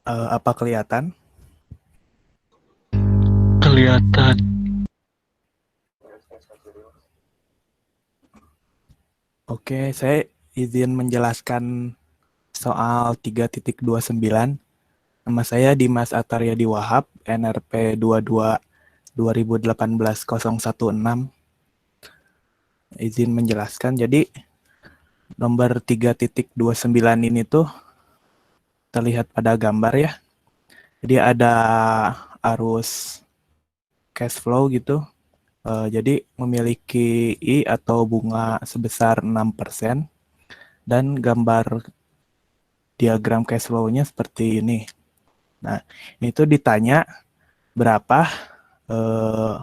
Apa kelihatan? Kelihatan. Oke, saya izin menjelaskan soal 3.29. Nama saya Dimas Ataryadi Wahab, NRP 22 2018-016. Izin menjelaskan, jadi nomor 3.29 ini tuh terlihat pada gambar ya. Jadi ada arus cash flow gitu. Jadi memiliki I atau bunga sebesar 6%. Dan gambar diagram cash flow-nya seperti ini. Nah, ini tuh ditanya berapa eh,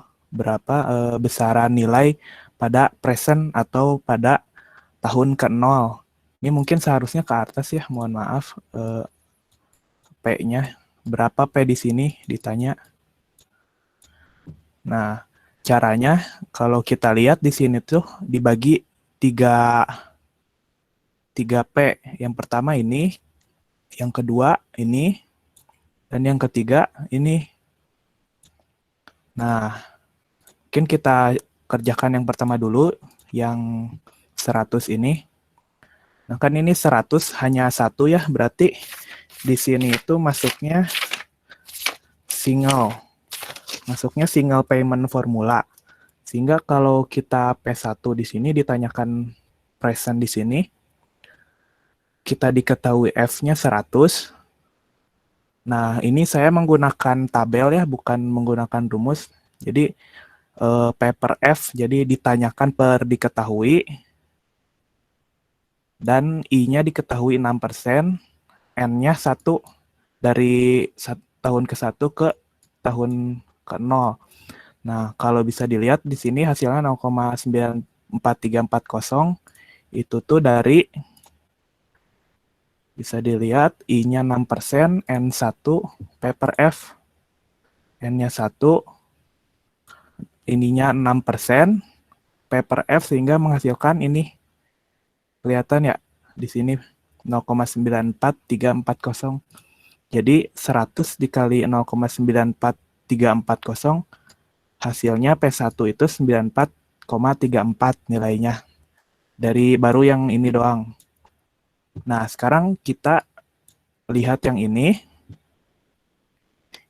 besaran nilai pada present atau pada tahun ke-0. Ini mungkin seharusnya ke atas ya, mohon maaf. P-nya berapa P di sini ditanya. Nah, caranya kalau kita lihat di sini tuh dibagi 3 P. Yang pertama ini, yang kedua ini, dan yang ketiga ini. Nah, mungkin kita kerjakan yang pertama dulu, yang 100 ini. Nah, kan ini 100 hanya satu ya, berarti di sini itu masuknya single payment formula. Sehingga kalau kita P1 di sini ditanyakan present di sini, kita diketahui F-nya 100. Nah, ini saya menggunakan tabel ya, bukan menggunakan rumus. Jadi P per F, jadi ditanyakan per diketahui, dan I-nya diketahui 6%, N-nya 1 dari tahun ke-1 ke tahun ke-0. Nah, kalau bisa dilihat di sini hasilnya 0,94340, itu tuh dari, bisa dilihat I-nya 6%, N1, P per F, N-nya 1, ininya 6%, P per F, sehingga menghasilkan ini. Kelihatan ya di sini 0,94340. Jadi 100 dikali 0,94340, hasilnya P1 itu 94,34 nilainya. Dari baru yang ini doang. Nah, sekarang kita lihat yang ini.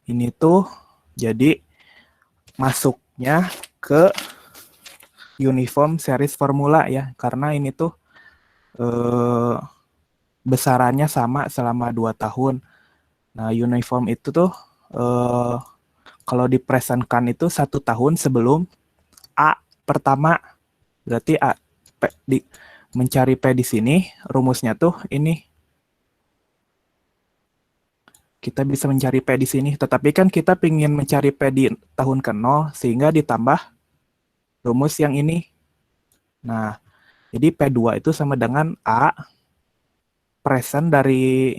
Ini tuh jadi masuknya ke uniform series formula ya. Karena ini tuh besarannya sama selama 2 tahun. Nah, uniform itu tuh kalau dipresentkan itu 1 tahun sebelum A pertama. Berarti A, mencari P di sini, rumusnya tuh ini. Kita bisa mencari P di sini, tetapi kan kita ingin mencari P di tahun ke-0, sehingga ditambah rumus yang ini. Nah, jadi P2 itu sama dengan A, present dari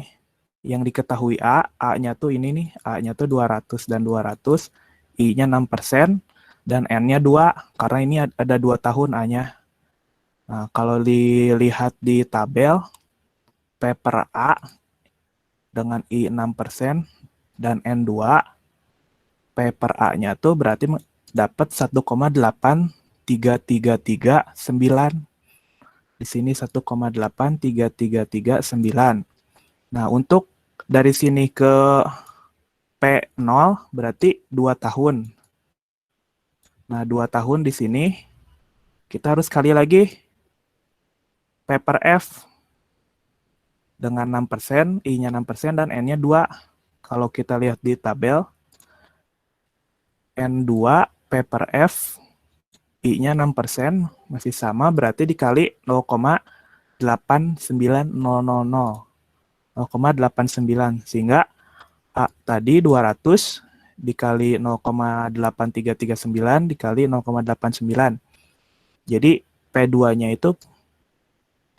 yang diketahui A-nya tuh ini nih, A-nya tuh 200 dan 200, I-nya 6%, dan N-nya 2, karena ini ada 2 tahun A-nya. Nah, kalau dilihat di tabel, P per A dengan I 6% dan N2, P per A-nya tuh berarti dapat 1,83339. Di sini 1,83339. Nah, untuk dari sini ke P0 berarti 2 tahun. Nah, 2 tahun di sini kita harus kali lagi P per F dengan 6%, I-nya 6%, dan N-nya 2. Kalau kita lihat di tabel, N2 P per F, I-nya 6%, masih sama, berarti dikali 0,89000. 0,89, sehingga A tadi 200 dikali 0,8339 dikali 0,89. Jadi P2-nya itu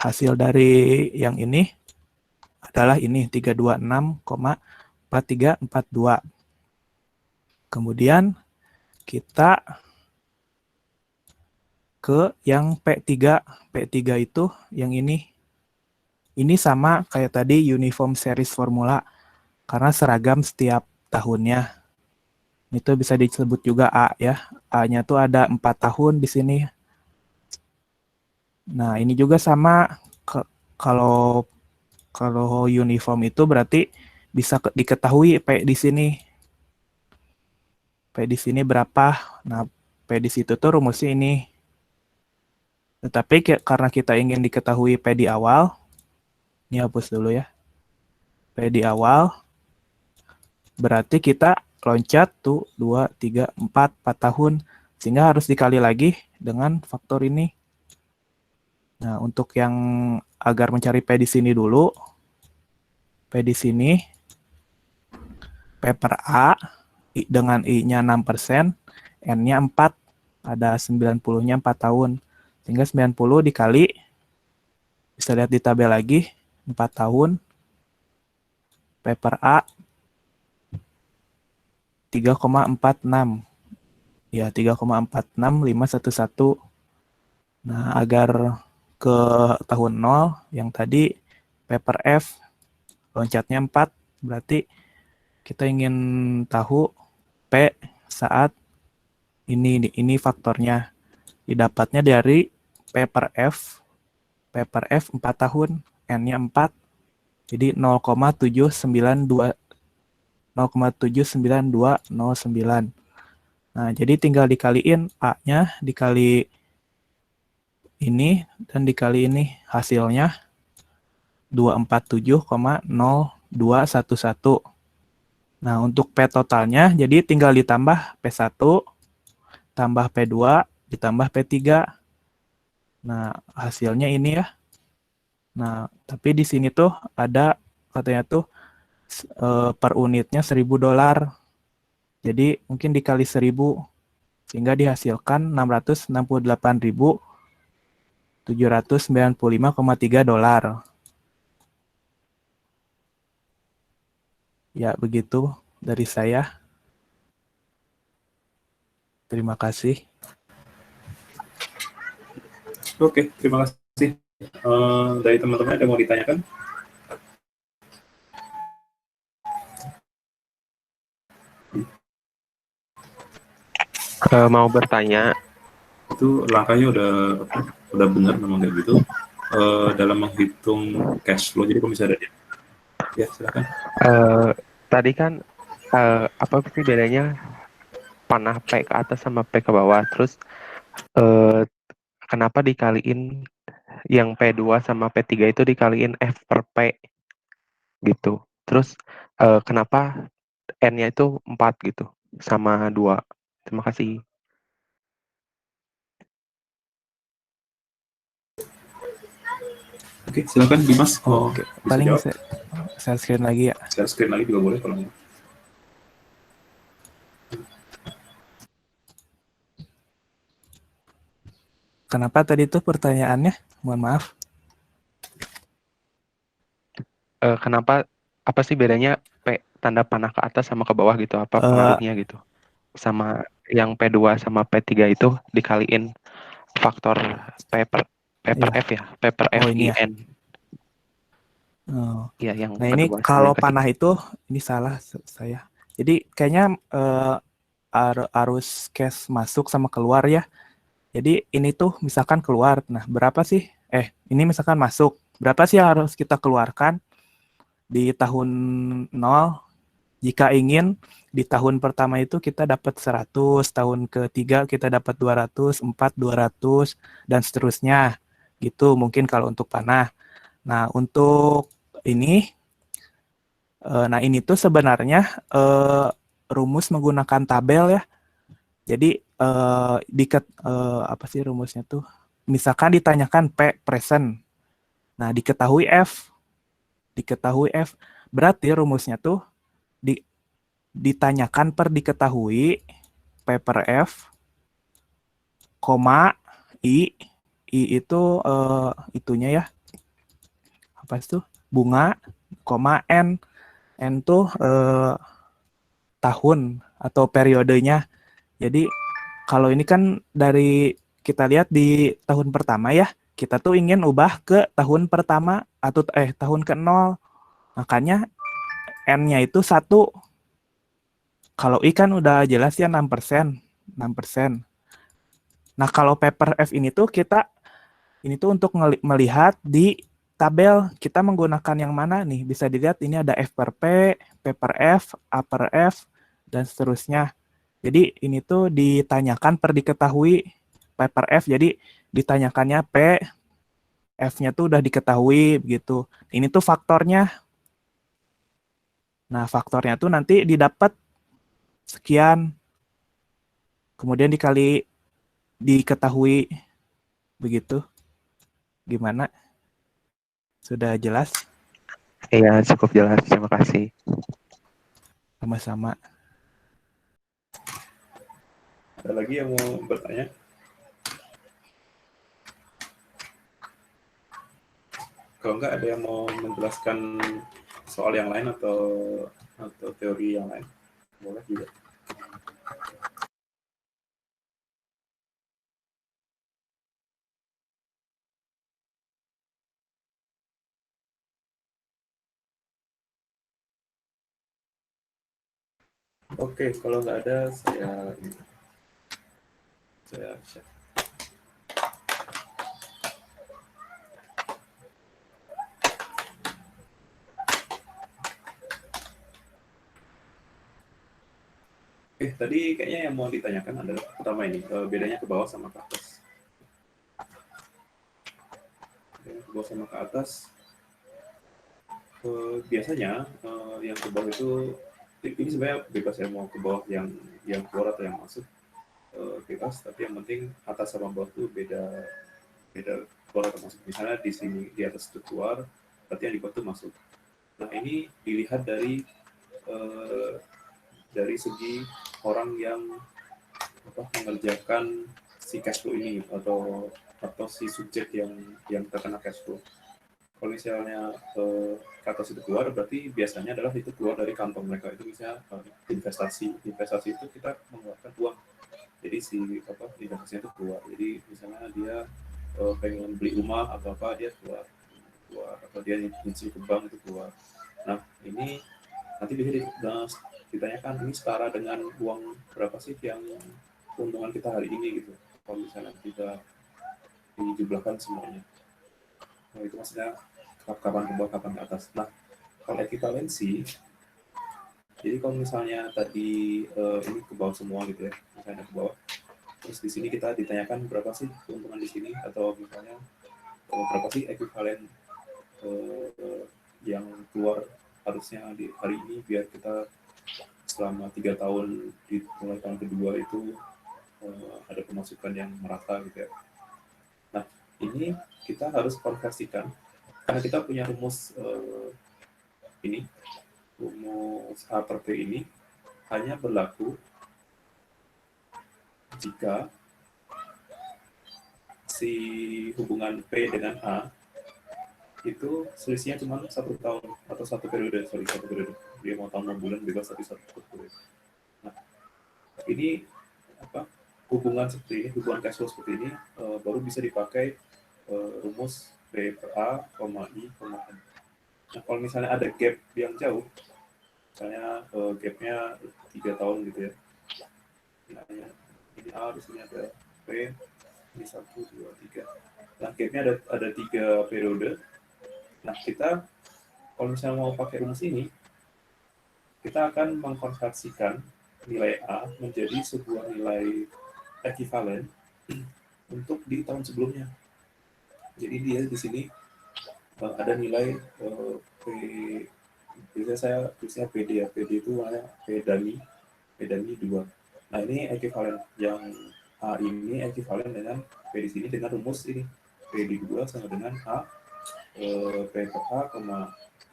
hasil dari yang ini adalah ini 326,4342. Kemudian kita ke yang P3. P3 itu yang ini. Ini sama kayak tadi uniform series formula. karena seragam setiap tahunnya. Itu bisa disebut juga A ya. A-nya tuh ada 4 tahun di sini. Nah, ini juga sama kalau uniform itu berarti bisa diketahui P di sini. P di sini berapa? Nah, P di situ tuh rumusnya ini. Tetapi karena kita ingin diketahui P di awal, ini hapus dulu ya. P di awal, berarti kita loncat tuh 2, 3, 4 tahun. Sehingga harus dikali lagi dengan faktor ini. Nah, untuk yang agar mencari P di sini dulu, P di sini, P per A, dengan I-nya 6%, N-nya 4, ada 90-nya 4 tahun. Sehingga 90 dikali, bisa lihat di tabel lagi, 4 tahun, P per A, 3,46. Ya, 3,46511. Nah, agar ke tahun 0, yang tadi P per F, loncatnya 4, berarti kita ingin tahu P saat ini faktornya. Didapatnya dari P per F 4 tahun, N-nya 4, jadi 0,79209. Nah, jadi tinggal dikaliin A-nya dikali ini dan dikali ini, hasilnya 247,0211. Nah, untuk P totalnya jadi tinggal ditambah P1 tambah P2 ditambah P3. Nah, hasilnya ini ya. Nah, tapi di sini tuh ada katanya tuh per unitnya $1.000. Jadi mungkin dikali 1.000 sehingga dihasilkan $668.795,3. Ya, begitu dari saya. Terima kasih. Oke, terima kasih. Dari teman-teman ada mau ditanyakan? Mau bertanya. Itu langkahnya udah benar memang kayak gitu. Dalam menghitung cash flow. Jadi kalau misalnya ada ya silakan. Tadi kan apa sih bedanya panah P ke atas sama P ke bawah? Terus kenapa dikaliin yang P2 sama P3 itu dikaliin F per P gitu? Terus kenapa N-nya itu 4 gitu sama 2? Terima kasih. Oke, silakan Dimas. Oke, paling saya screen lagi ya. Share screen lagi juga boleh kalau mau. Kenapa tadi itu pertanyaannya? Mohon maaf. Kenapa, apa sih bedanya P tanda panah ke atas sama ke bawah gitu? Apa pengaruhnya gitu? Sama yang P2 sama P3 itu dikaliin faktor P per F ya, P per F ini ya. IN. Ya, yang nah, ini kalau panah itu, ini salah saya. Jadi kayaknya arus cash masuk sama keluar ya. Jadi ini tuh misalkan keluar, nah berapa sih? Ini misalkan masuk, berapa sih yang harus kita keluarkan di tahun 0? Jika ingin di tahun pertama itu kita dapat 100, tahun ketiga kita dapat 200, 4, 200, dan seterusnya. Gitu mungkin kalau untuk panah. Nah, untuk ini, ini tuh sebenarnya rumus menggunakan tabel ya. Jadi apa sih rumusnya tuh? Misalkan ditanyakan P present. Nah, diketahui F. Berarti rumusnya tuh ditanyakan per diketahui P per F, koma I itu itunya ya. Apa itu? Bunga, koma N tuh tahun atau periodenya. Jadi kalau ini kan dari kita lihat di tahun pertama ya, kita tuh ingin ubah ke tahun pertama atau tahun ke-0. Makanya N-nya itu 1. Kalau I kan udah jelas ya 6%. 6%. Nah, kalau paper F ini tuh ini tuh untuk melihat di tabel kita menggunakan yang mana nih. Bisa dilihat ini ada F per P, P per F, A per F, dan seterusnya. Jadi ini tuh ditanyakan per diketahui P per F. Jadi ditanyakannya P, F-nya tuh udah diketahui begitu. Ini tuh faktornya. Nah, faktornya tuh nanti didapat sekian. Kemudian diketahui begitu. Gimana? Sudah jelas? Iya, cukup jelas. Terima kasih. Sama-sama. Ada lagi yang mau bertanya? Kalau enggak, ada yang mau menjelaskan soal yang lain atau teori yang lain, boleh juga. Oke, kalau nggak ada, saya share. Tadi kayaknya yang mau ditanyakan adalah pertama ini, bedanya ke bawah sama ke atas. Bedanya ke bawah sama ke atas, biasanya yang ke bawah itu, ini sebenarnya bebas ya, mau ke bawah yang keluar atau yang masuk, bebas, tapi yang penting atas sama bawah itu beda keluar atau masuk. Misalnya di sini di atas itu keluar, berarti yang di bawah itu masuk. Nah, ini dilihat dari segi orang yang mengerjakan si cash flow ini, atau si subjek yang terkena cash flow. Kalau misalnya ke atas itu keluar, berarti biasanya adalah itu keluar dari kantong mereka. Itu misalnya investasi itu kita mengeluarkan uang, jadi si investasinya itu keluar. Jadi misalnya dia pengen beli rumah atau apa, dia keluar, atau dia nyicil ke bank, itu keluar. Nah, ini nanti bisa ditanyakan, ini setara dengan uang berapa sih yang keuntungan kita hari ini gitu, kalau misalnya kita dijumlahkan semuanya. Nah, itu maksudnya kapan ke bawah, kapan ke atas. Nah, kalau ekivalensi, jadi kalau misalnya tadi ini ke bawah semua gitu ya, misalnya ke bawah, terus di sini kita ditanyakan berapa sih keuntungan di sini, atau misalnya berapa sih ekivalen yang keluar harusnya di hari ini biar kita selama 3 tahun di mulai tahun kedua itu ada pemasukan yang merata gitu ya. Nah, ini kita harus konversikan karena kita punya rumus rumus A per P ini hanya berlaku jika si hubungan P dengan A itu selisihnya cuma 1 tahun atau 1 periode. Dia mau tahun 6 bulan bebas, tapi 1 periode. Nah, ini hubungan seperti ini, hubungan cash flow seperti ini baru bisa dipakai rumus P per A, I, N. Nah, kalau misalnya ada gap yang jauh, misalnya gapnya 3 tahun gitu ya, nah, ini A, di sini ada P, ini 1, 2, 3. Nah, gapnya ada 3 periode. Nah, kita kalau misalnya mau pakai rumus ini, kita akan mengkonversikan nilai A menjadi sebuah nilai ekivalen untuk di tahun sebelumnya. Jadi dia di sini ada nilai P, biasanya saya tulisnya PD ya, PD itu namanya P Dani 2. Nah, ini ekivalen, yang A ini ekivalen dengan P di sini dengan rumus ini, P di 2 sama dengan A P per A,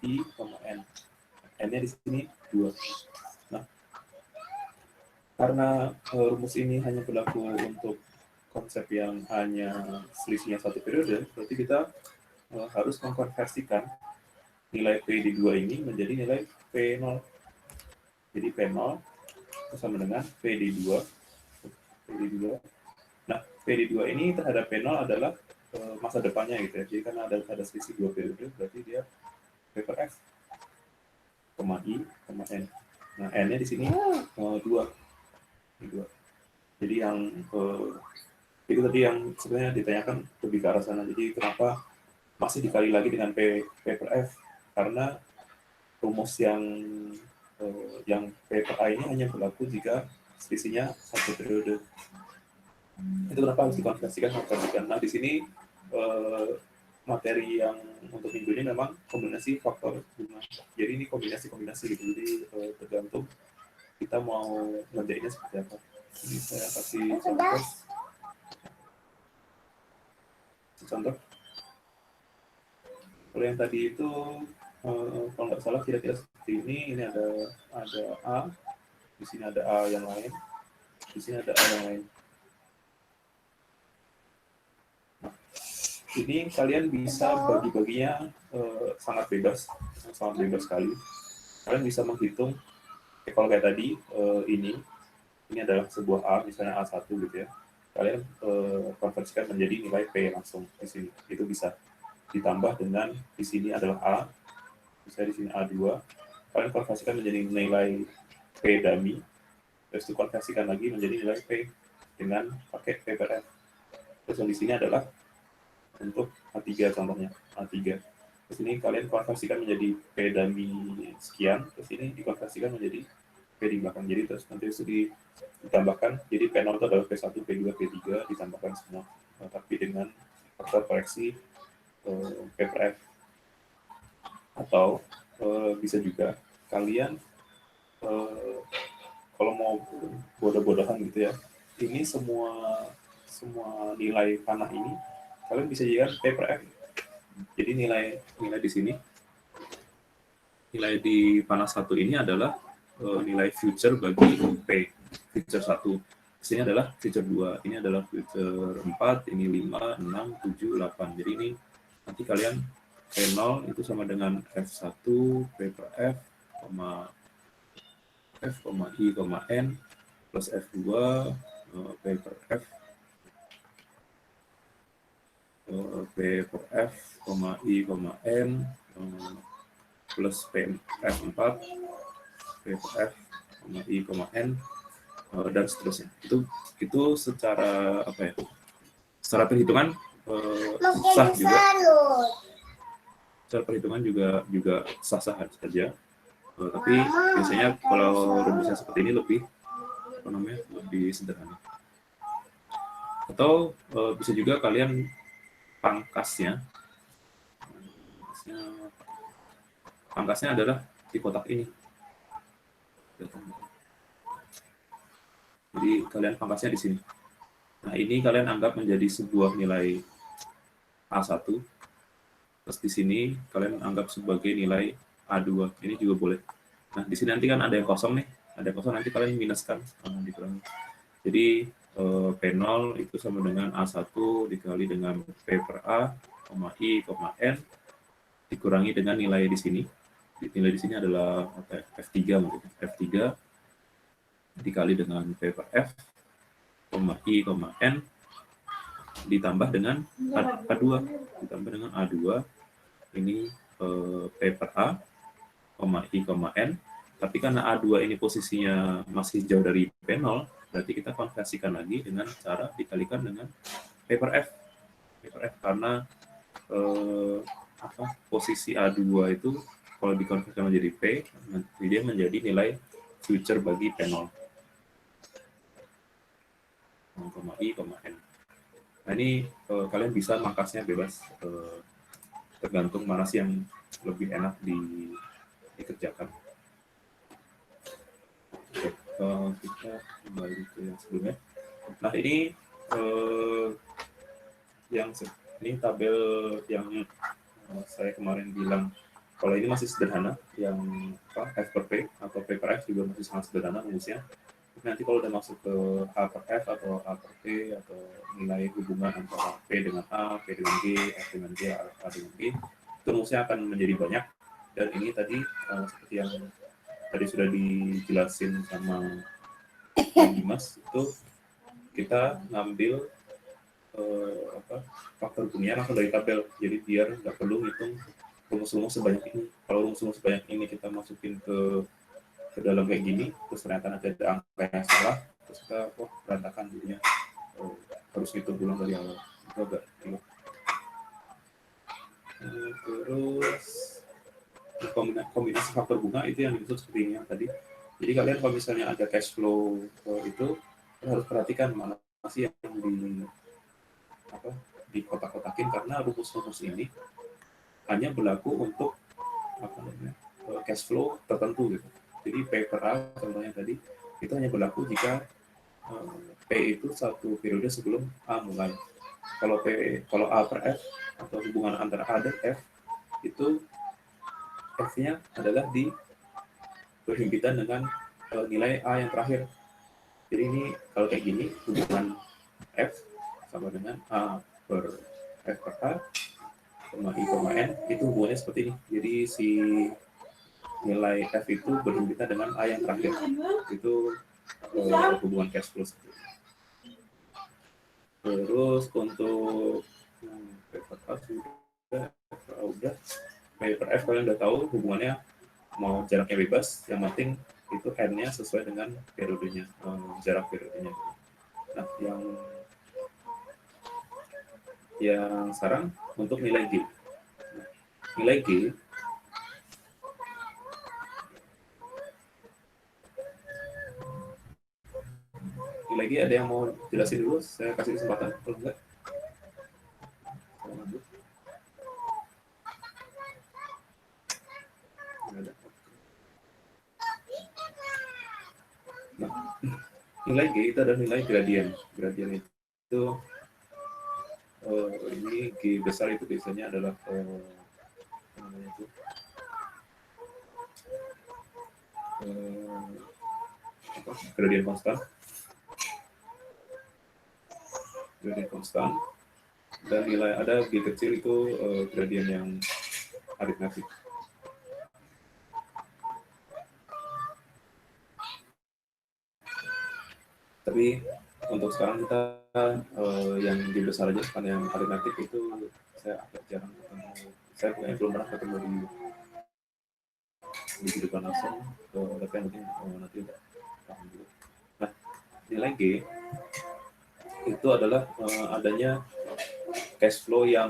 I, N. N-nya di sini 2. Nah, karena rumus ini hanya berlaku untuk konsep yang hanya selisihnya 1 periode, berarti kita harus mengkonversikan nilai P di 2 ini menjadi nilai P0. Jadi P0 sama dengan P di 2. Nah, P di 2 ini terhadap P0 adalah masa depannya gitu ya. Jadi karena ada selisih 2 periode, berarti dia P per F. I, N. Nah, N-nya di sini 2. Jadi yang itu tadi yang sebenarnya ditanyakan lebih ke arah sana. Jadi kenapa masih dikali lagi dengan P per F? Karena rumus yang P per A ini hanya berlaku jika selisihnya satu periode. Itu kenapa harus dikonversikan. Nah, di sini materi yang untuk minggu ini memang kombinasi faktor bunga. Jadi ini kombinasi gitu. Jadi tergantung kita mau ngerjainnya seperti apa. Ini saya kasih contoh. Kalau yang tadi itu kalau nggak salah kira-kira seperti ini ada A, di sini ada A yang lain, di sini ada A yang lain. Nah, ini kalian bisa bagi-baginya sangat bebas sekali. Kalian bisa menghitung kalau kayak tadi ini adalah sebuah A, misalnya A1 gitu ya. Kalian konversikan menjadi nilai P langsung di sini. Itu bisa ditambah dengan di sini adalah A, misalnya di sini A2. Kalian konversikan menjadi nilai P dummy, terus dikonversikan lagi menjadi nilai P dengan pakai P per F. Terus yang di sini adalah untuk A3 contohnya, A3. Terus ini kalian konversikan menjadi P dummy sekian, terus ini dikonversikan menjadi P di belakang. Jadi terus nanti itu ditambahkan, jadi P0 itu adalah P1, P2, P3, ditambahkan semua. Nah, tapi dengan faktor koreksi P per F. Atau bisa juga kalian kalau mau bodoh-bodohan gitu ya, ini semua nilai panah ini kalian bisa jadikan P per F. Jadi nilai di sini, nilai di panah 1 ini adalah nilai future bagi P, future 1. Di sini adalah future 2, ini adalah future 4, ini 5, 6, 7, 8. Jadi ini nanti kalian P0 itu sama dengan F1, P per F, F, I, N, plus F2, P per F, P per F, I, N, plus F4, P per F, I, N, dan seterusnya. Itu secara apa ya? Secara perhitungan sah juga. Secara perhitungan juga sah-sah saja. Tapi biasanya kalau rumusnya seperti ini lebih sederhana. Atau bisa juga kalian pangkasnya adalah di kotak ini. Jadi kalian pangkasnya di sini. Nah, ini kalian anggap menjadi sebuah nilai A1. Terus di sini kalian anggap sebagai nilai A2. Ini juga boleh. Nah, di sini nanti kan ada yang kosong nih. Ada yang kosong, nanti kalian minuskan. Dikurangi. Jadi P0 itu sama dengan A1 dikali dengan P per A, I, N, dikurangi dengan nilai di sini. Nilai di sini adalah F3 mungkin. F3 dikali dengan P per F, I, N, ditambah dengan A2. Ditambah dengan A2, ini P per A, I, N. Tapi karena A2 ini posisinya masih jauh dari P0, berarti kita konversikan lagi dengan cara dikalikan dengan P per F. Karena posisi A2 itu kalau dikonversikan menjadi P, dia menjadi nilai future bagi P0. I, N. Nah, ini kalian bisa mangkasnya bebas, tergantung mana sih yang lebih enak dikerjakan. Oke, kita kembali ke yang sebelumnya. Nah, ini ini tabel yang saya kemarin bilang, kalau ini masih sederhana, yang F per P atau P per F juga masih sangat sederhana rumusnya. Nanti kalau udah masuk ke A per F atau A per P atau nilai hubungan antara P dengan A, P dengan G, F dengan G, A dengan G, itu rumusnya akan menjadi banyak. Dan ini tadi seperti yang tadi sudah dijelasin sama Dimas, itu kita ngambil faktor bunyinya langsung dari tabel. Jadi biar nggak perlu ngitung rumus-rumus sebanyak ini. Kalau rumus-rumus sebanyak ini kita masukin ke dalam kayak gini, terus ternyata ada angka yang salah, terus kita berantakan jadinya. Harus hitung ulang dari awal. Itu agak ribet. Terus kombinasi faktor bunga itu yang dimaksud seperti ini yang tadi. Jadi kalian kalau misalnya ada cash flow itu harus perhatikan mana sih yang di kotak-kotakin, karena rumus-rumus ini hanya berlaku untuk cash flow tertentu gitu. Jadi P per A contohnya tadi itu hanya berlaku jika P itu satu periode sebelum A mulai. Kalau A per F atau hubungan antara A dan F itu F-nya adalah di berhimpitan dengan nilai A yang terakhir. Jadi ini kalau kayak gini hubungan F sama dengan A per F per A sama I, N itu hubungannya seperti ini. Jadi si nilai F itu berhimpitan dengan A yang terakhir. Itu hubungan cash flow. Terus untuk P per A sudah, P per F kalian udah tahu hubungannya, mau jaraknya bebas, yang penting itu N-nya sesuai dengan periodenya, jarak periodenya. Nah, yang sekarang untuk nilai G. Nilai G ada yang mau jelasin dulu? Saya kasih kesempatan. Kalau enggak, nah, nilai G itu adalah nilai gradien. Gradien itu ini G besar itu biasanya adalah gradien konstan. Gradien konstan. Dan nilai ada G kecil itu gradien yang aritmetik. Tapi untuk sekarang kita yang G besar aja, kan yang aritmetik itu saya agak jarang ketemu. Saya belum pernah ketemu di kehidupan langsung, tapi yang penting nanti udah paham dulu. Nah, nilai G itu adalah adanya cash flow yang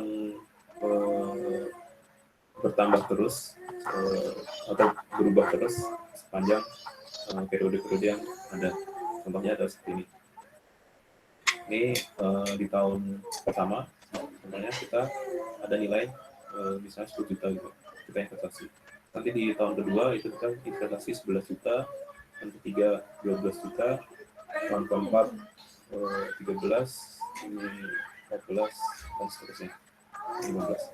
bertambah terus atau berubah terus sepanjang periode-periode yang ada. Contohnya ada seperti ini. Ini di tahun pertama, sebenarnya kita ada nilai misalnya 10 juta gitu, kita investasi. Nanti di tahun kedua itu kita investasi 11 juta, tahun ketiga 12 juta, tahun keempat 13, ini 14, dan seterusnya. 15.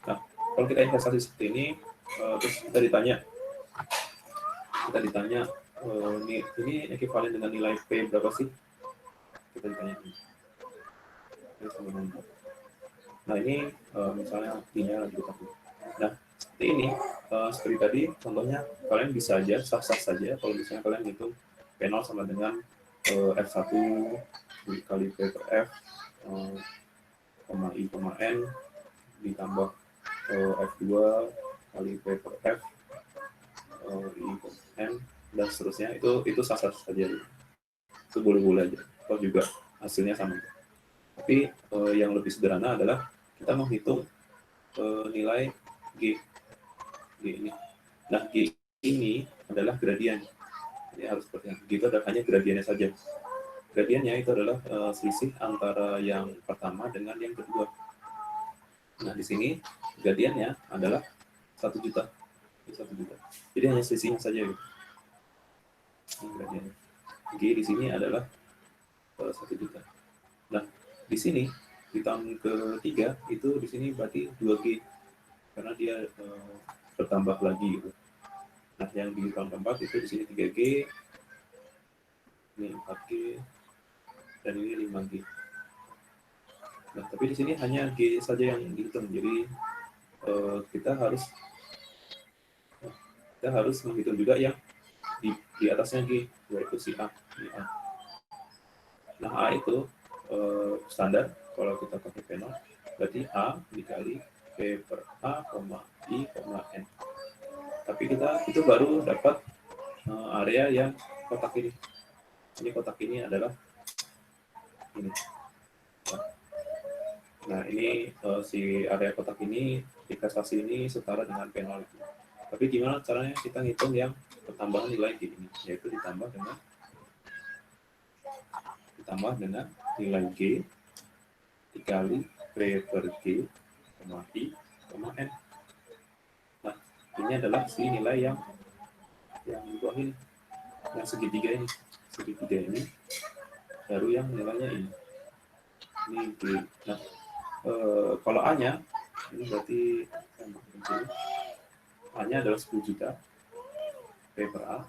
Nah, kalau kita investasi seperti ini, terus kita ditanya ini ekivalen dengan nilai P berapa sih? Kita ditanya ini. Nah, ini misalnya P-nya lagi kita. Nah, seperti ini, seperti tadi, contohnya kalian bisa aja, sah-sah saja kalau misalnya kalian hitung P0 sama dengan F1 dikali P per F, I, N, ditambah F2 kali P per F, I, N, dan seterusnya. Itu sah-sah saja. Itu boleh-boleh aja. Atau juga hasilnya sama. Tapi yang lebih sederhana adalah kita menghitung nilai G ini. Nah, G ini adalah gradien. Ini harus seperti G itu adalah hanya gradiennya saja. Gradiennya itu adalah selisih antara yang pertama dengan yang kedua. Nah, di sini gradiennya adalah 1 juta. Ini 1 juta. Jadi hanya selisihnya saja. Gitu. Ini gradiennya. G di sini adalah 1 juta. Nah, di sini di tahun ketiga itu di sini berarti 2G karena dia bertambah lagi gitu. Nah, yang di tahun keempat itu di sini 3G, ini 4G, dan ini 5G. Nah, tapi di sini hanya G saja yang dihitung. Jadi kita harus menghitung juga yang di atasnya G, yaitu si A. Nah, A itu standar. Kalau kita pakai P0 berarti A dikali P per A, I, N. Tapi kita itu baru dapat area yang kotak ini. Ini kotak ini adalah ini. Nah, ini si area kotak ini, investasi ini setara dengan P0. Tapi gimana caranya kita ngitung yang pertambahan nilai G ini? Yaitu ditambah dengan nilai G dikali P per G, I, N. Nah, ini adalah si nilai yang di bawah ini, yang segitiga ini baru yang nilainya ini G. Nah, kalau A-nya ini berarti A-nya adalah 10 juta P per A,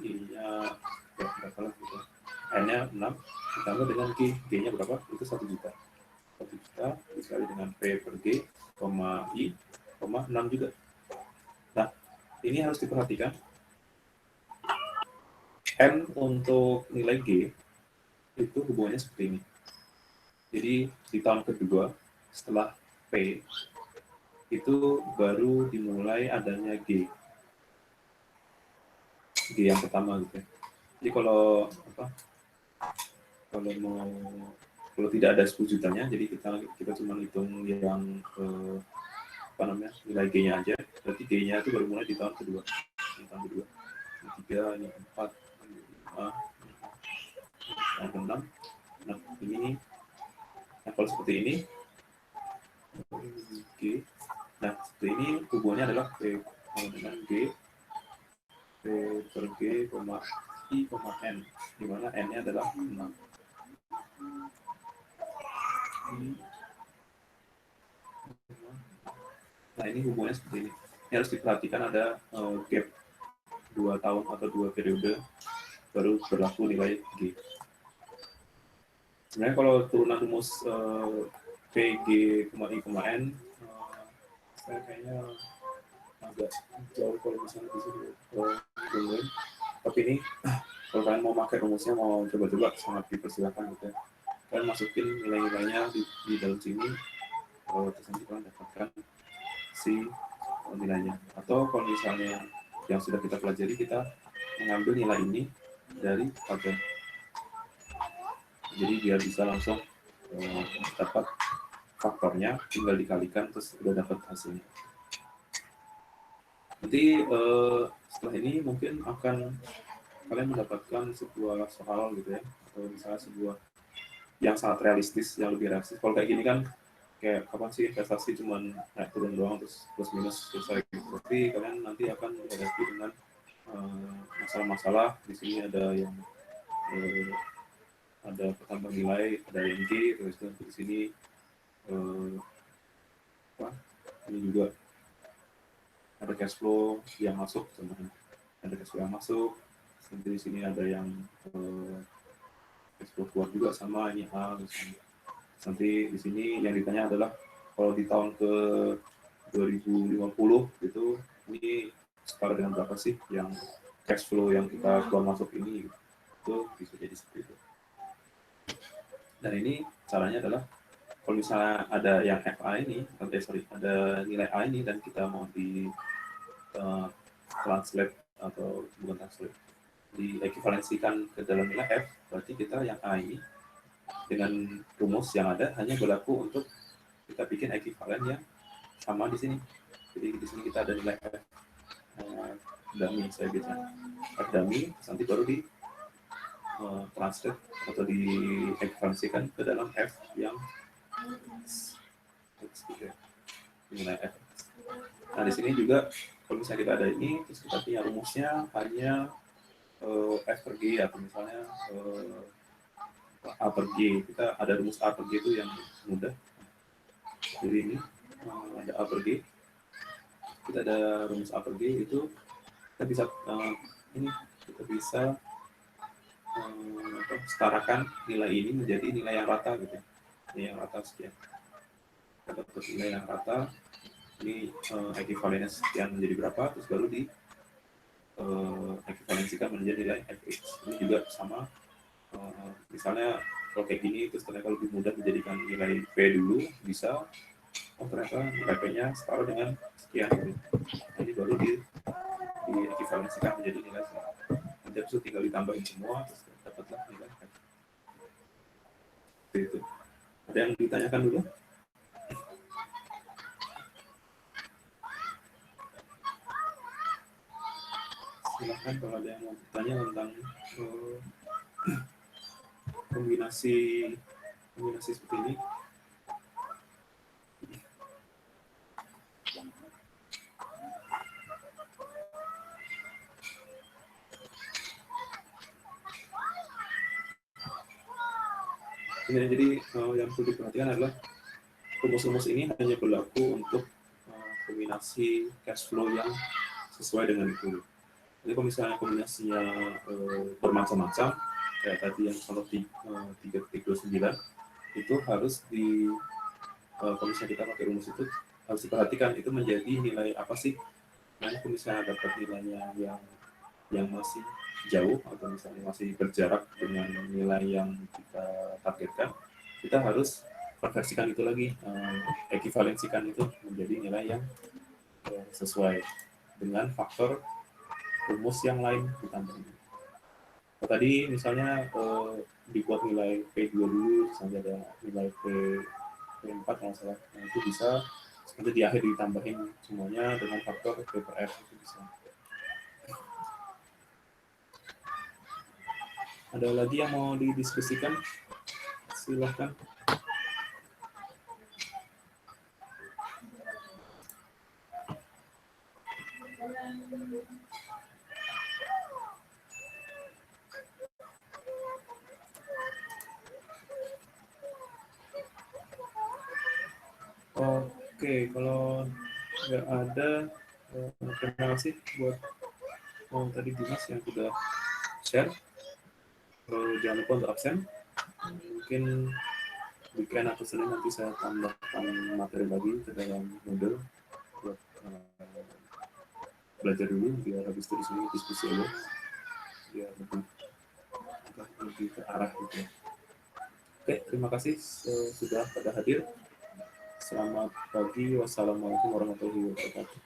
I-nya berapa lah gitu. N-nya 6 ditambah dengan G, G-nya berapa? Itu 1 juta. 1 juta dikali dengan P per G, I, 6 juga. Nah, ini harus diperhatikan. N untuk nilai G itu hubungannya seperti ini. Jadi di tahun kedua setelah P itu baru dimulai adanya G yang pertama gitu ya. Jadi kalau tidak ada 10 jutanya, jadi kita cuma hitung yang nilai G-nya aja. Berarti G-nya itu baru mulai di tahun kedua. Ini tahun kedua. Ini 3, ini 4, ini 5, ini 6. Nah, ini kalau seperti ini G. Nah, seperti ini hubungannya adalah P dengan G, P per G, I, N, di mana N-nya adalah 6. Nah, ini hubungannya seperti ini. Ini harus diperhatikan ada gap 2 tahun atau 2 periode baru berlaku nilai G. Sebenarnya kalau turunan rumus P, G, I, N, saya kayaknya agak jauh kalau misalnya di sini. Tapi ini kalau kalian mau pakai rumusnya, mau coba-coba, sangat dipersilakan gitu ya. Kalian masukin nilai-nilainya di dalam sini, terus nanti kalian dapatkan si nilainya. Atau kalau misalnya yang sudah kita pelajari, kita mengambil nilai ini dari tabel. Jadi biar bisa langsung dapat faktornya, tinggal dikalikan terus udah dapat hasilnya. Nanti setelah ini mungkin akan kalian mendapatkan sebuah soal gitu ya, atau misalnya sebuah yang sangat realistis, yang lebih realistis. Kalau kayak gini kan kayak kapan sih investasi cuman naik turun doang terus plus minus selesai gitu. Tapi kalian nanti akan dihadapi dengan masalah-masalah. Di sini ada yang ada pertambahan nilai, ada yang G, terus di sini ini juga ada cash flow yang masuk, ada cash flow yang masuk. Nanti di sini ada yang cash flow keluar juga sama ini A. Nanti di sini yang ditanya adalah kalau di tahun ke 2050 itu ini setara dengan berapa sih yang cash flow yang kita keluar masuk ini, itu bisa jadi seperti itu. Dan ini caranya adalah kalau misalnya ada yang FA ini, ada nilai A ini dan kita mau di translate atau bukan translate, diekuivalensikan ke dalam nilai F, berarti kita yang A ini dengan rumus yang ada hanya berlaku untuk kita bikin ekivalen yang sama di sini. Jadi di sini kita ada nilai F dummy, saya biasanya F dummy, nanti baru di translate atau diekuivalensikan ke dalam F yang nilai F. Nah di sini juga kalau misalnya kita ada ini, terus kita punya rumusnya hanya F per G atau misalnya A per G. Kita ada rumus A per G itu yang mudah. Jadi ini ada A per G. Kita ada rumus A per G itu kita bisa kita bisa setarakan nilai ini menjadi nilai yang rata gitu. Nilai yang rata sekian. Kita dapat nilai yang rata. Ini ekuivalennya sekian menjadi berapa, terus baru di ekuivalensikan menjadi nilai fx. Ini juga sama Misalnya kalau kayak gini, terus ternyata lebih mudah menjadikan nilai P dulu, bisa, ternyata nilai P-nya setara dengan sekian gitu. Jadi baru diekivalensikan menjadi nilai setara. Nanti habis itu tinggal ditambahin semua, terus dapatlah nilai P. Itu. Ada yang ditanyakan dulu? Silahkan kalau ada yang mau bertanya tentang kombinasi seperti ini. Jadi yang perlu diperhatikan adalah rumus-rumus ini hanya berlaku untuk kombinasi cash flow yang sesuai dengan itu. Jadi kalau misalnya kombinasinya bermacam-macam, kayak tadi yang contoh 3.29, itu harus kalau misalnya kita pakai rumus itu, harus diperhatikan itu menjadi nilai apa sih. Nah, kalau misalnya dapat nilainya yang masih jauh, atau misalnya masih berjarak dengan nilai yang kita targetkan, kita harus konversikan itu lagi, ekivalensikan itu menjadi nilai yang sesuai dengan faktor rumus yang lain ditambahin. Nah, tadi misalnya dibuat nilai P2 dulu, misalnya ada nilai P4 kalau salah, nah itu bisa nanti di akhir ditambahin semuanya dengan faktor P per F, itu bisa. Ada lagi yang mau didiskusikan? Silahkan. Oke, kalau nggak ada, terima kasih buat tadi Dimas yang sudah share. Jangan lupa untuk absen. Mungkin weekend atau Senin nanti saya tambahkan materi lagi ke dalam Moodle buat belajar dulu, biar habis itu di sini diskusi dulu, biar lebih ke arah gitu. Oke, terima kasih sudah pada hadir. Selamat pagi. Wassalamualaikum warahmatullahi wabarakatuh.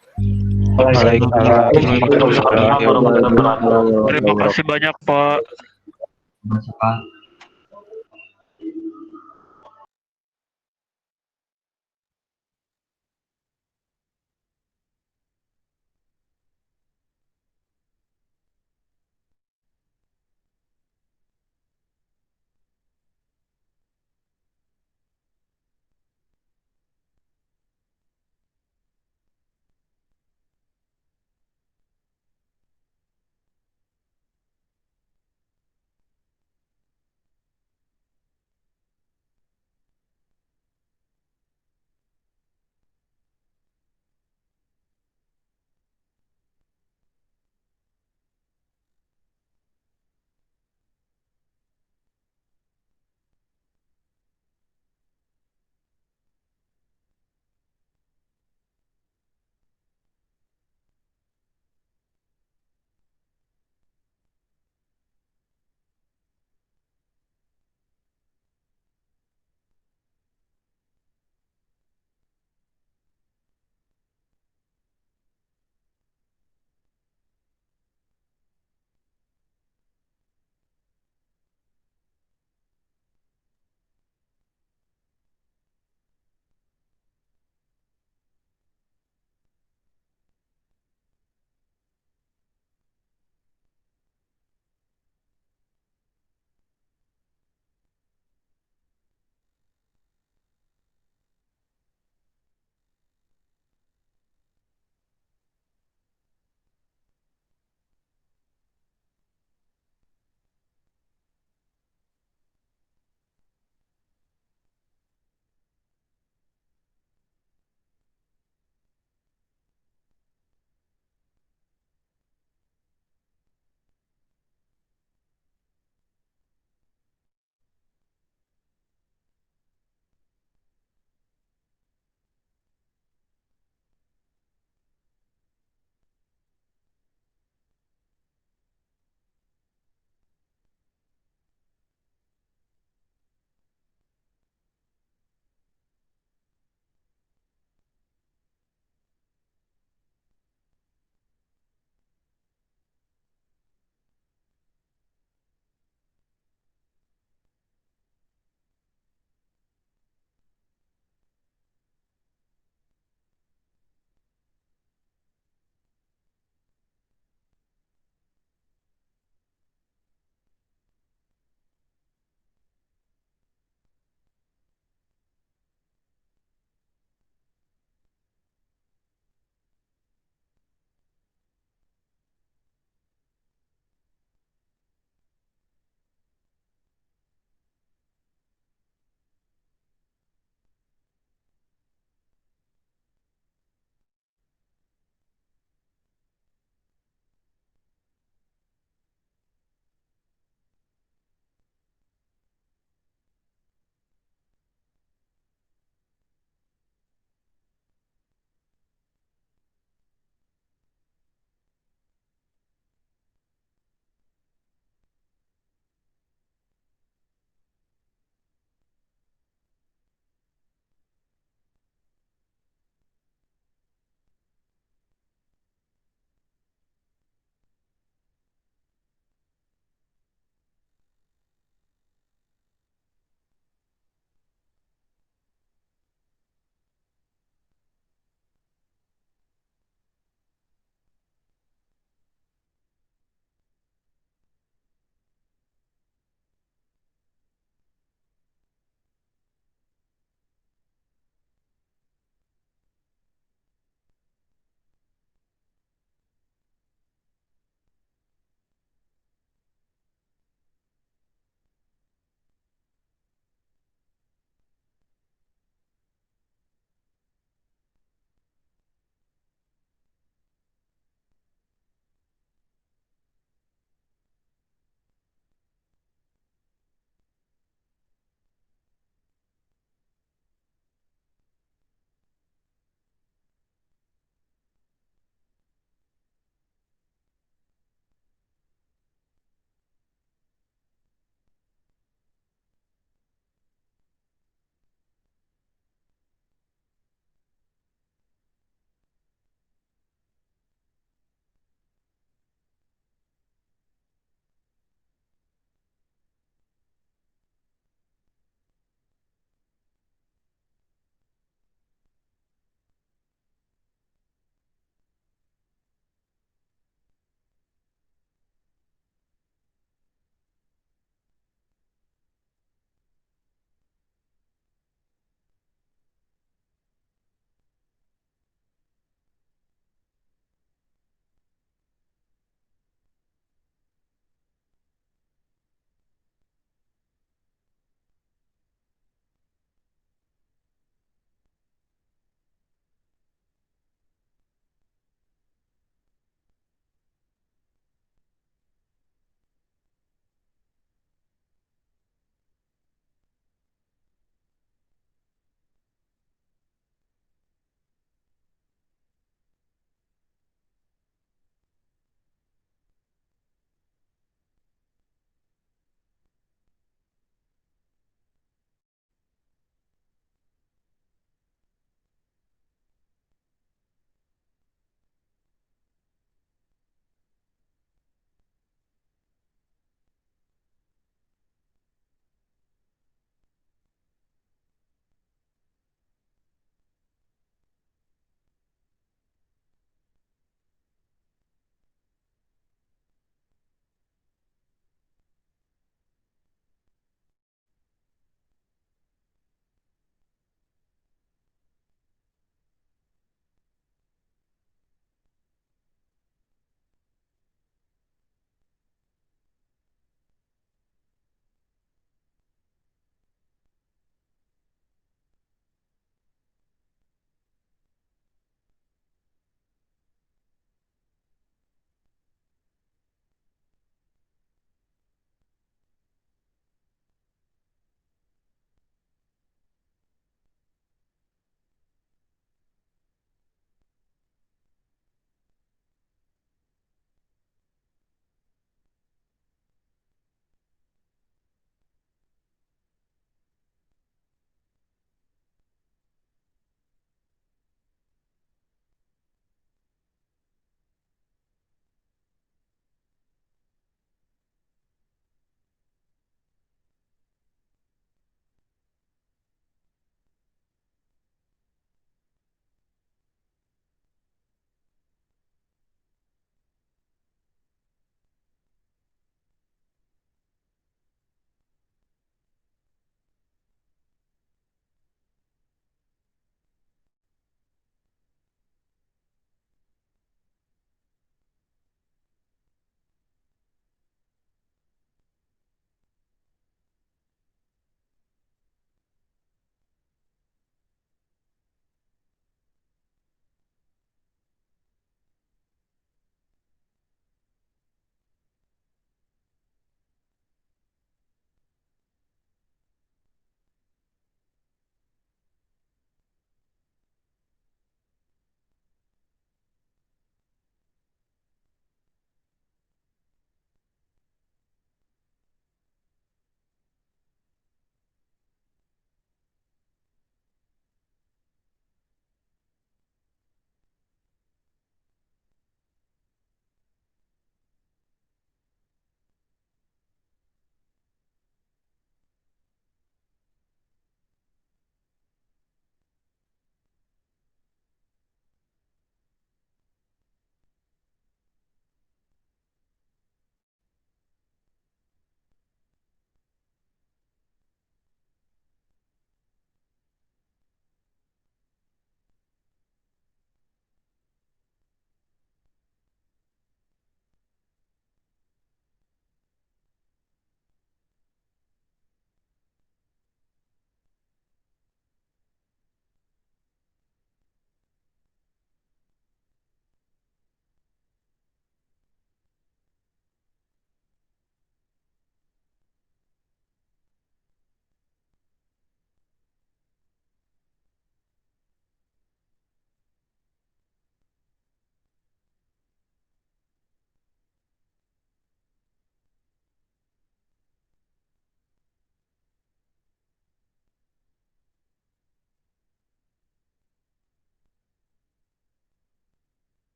Waalaikumsalam warahmatullahi wabarakatuh. Terima kasih banyak, Pak.